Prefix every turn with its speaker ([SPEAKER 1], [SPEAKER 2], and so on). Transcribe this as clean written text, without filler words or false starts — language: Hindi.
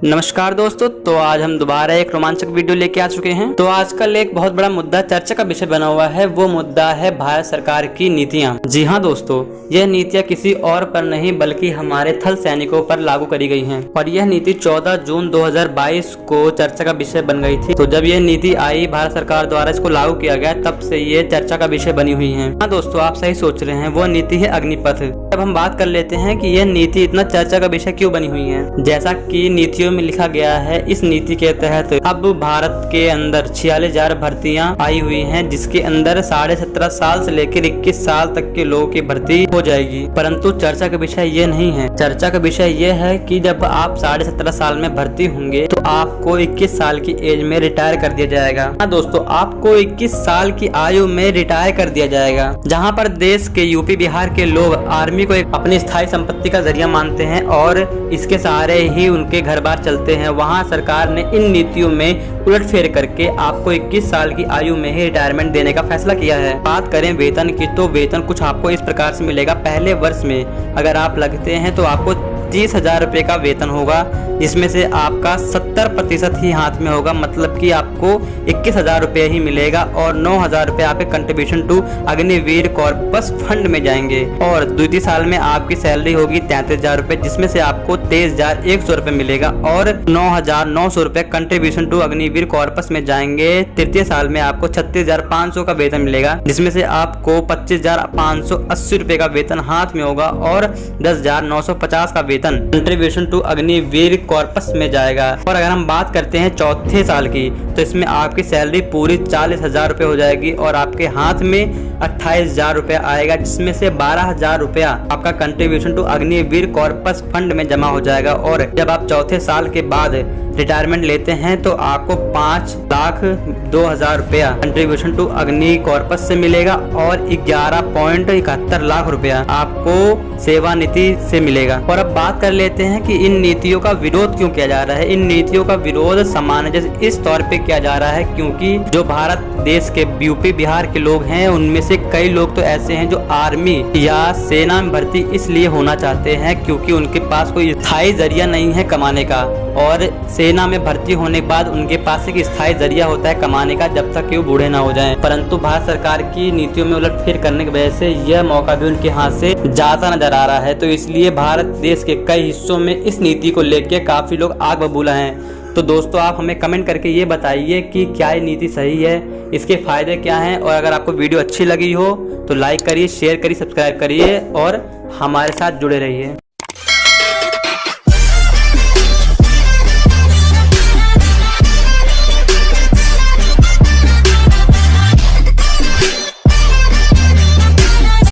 [SPEAKER 1] नमस्कार दोस्तों, तो आज हम दोबारा एक रोमांचक वीडियो लेके आ चुके हैं। तो आजकल एक बहुत बड़ा मुद्दा चर्चा का विषय बना हुआ है, वो मुद्दा है भारत सरकार की नीतियां। जी हां दोस्तों, यह नीतियां किसी और पर नहीं बल्कि हमारे थल सैनिकों पर लागू करी गई हैं और यह नीति 14 जून 2022 को चर्चा का विषय बन गई थी। तो जब यह नीति आई भारत सरकार द्वारा इसको लागू किया गया, तब से ये चर्चा का विषय बनी हुई है। हाँ दोस्तों, आप सही सोच रहे हैं, वो नीति है अग्निपथ। अब हम बात कर लेते हैं कि यह नीति इतना चर्चा का विषय क्यों बनी हुई है। जैसा कि नीतियों में लिखा गया है, इस नीति के तहत अब भारत के अंदर 46,000 भर्तियां आई हुई हैं, जिसके अंदर 17.5 साल से लेकर 21 साल तक के लोगों की भर्ती हो जाएगी। परंतु चर्चा का विषय ये नहीं है। चर्चा का विषय ये है कि जब आप 17.5 साल में भर्ती होंगे तो आपको 21 साल की एज में रिटायर कर दिया जाएगा। हाँ दोस्तों, आपको 21 साल की आयु में रिटायर कर दिया जाएगा। जहाँ पर देश के यूपी बिहार के लोग आर्मी को एक अपनी स्थायी संपत्ति का जरिया मानते हैं और इसके सहारे ही उनके घर बार चलते हैं, वहां सरकार ने इन नीतियों में उलटफेर करके आपको 21 साल की आयु में ही रिटायरमेंट देने का फैसला किया है। बात करें वेतन की, तो वेतन कुछ आपको इस प्रकार से मिलेगा। पहले वर्ष में अगर आप लगते हैं तो आपको 30,000 रुपए का वेतन होगा, जिसमें से आपका 70% ही हाथ में होगा, मतलब कि आपको 21,000 रुपये ही मिलेगा और 9,000 रुपये आपके contribution to Agniveer corpus fund में जाएंगे। और द्वितीय साल में आपकी सैलरी होगी 33,000 रुपये, जिसमें से आपको 23,100 रुपये मिलेगा और 9,900 रुपये कंट्रीब्यूशन टू अग्निवीर कॉर्पस में जाएंगे। तृतीय साल में आपको 36,500 का वेतन मिलेगा, जिसमें से आपको 25,580 रुपये का वेतन हाथ में होगा और 10,950 का वेतन कंट्रीब्यूशन टू अग्निवीर कॉर्पस में जाएगा। और अगर हम बात करते हैं चौथे साल की, तो इसमें आपकी सैलरी पूरी 40,000 रुपये हो जाएगी और आपके हाथ में 28,000 रुपया आएगा, जिसमें से 12,000 रुपया आपका contribution to Agniveer corpus fund में जमा हो जाएगा। और जब आप चौथे साल के बाद रिटायरमेंट लेते हैं तो आपको 5,02,000 रुपया कंट्रीब्यूशन टू अग्नि कॉर्पस से मिलेगा और 11.71 लाख रुपया आपको सेवानिधि से मिलेगा। और अब बात कर लेते हैं कि इन नीतियों का विरोध क्यों किया जा रहा है। इन नीतियों का विरोध सामान्य इस तौर पे किया जा रहा है क्योंकि जो भारत देश के यूपी बिहार के लोग हैं, उनमें से कई लोग तो ऐसे हैं जो आर्मी या सेना में भर्ती इसलिए होना चाहते हैं क्योंकि उनके पास कोई स्थायी जरिया नहीं है कमाने का, और सेना में भर्ती होने के बाद उनके पास एक स्थायी जरिया होता है कमाने का, जब तक कि वो बूढ़े ना हो जाएं। परंतु भारत सरकार की नीतियों में उलटफेर करने की वजह से यह मौका भी उनके हाथ से जाता नजर आ रहा है। तो इसलिए भारत देश के कई हिस्सों में इस नीति को लेकर काफी लोग आग बबूला हैं। तो दोस्तों, आप हमें कमेंट करके ये बताइए कि क्या ये नीति सही है, इसके फायदे क्या हैं, और अगर आपको वीडियो अच्छी लगी हो तो लाइक करिए, शेयर करिए, सब्सक्राइब करिए और हमारे साथ जुड़े रहिए।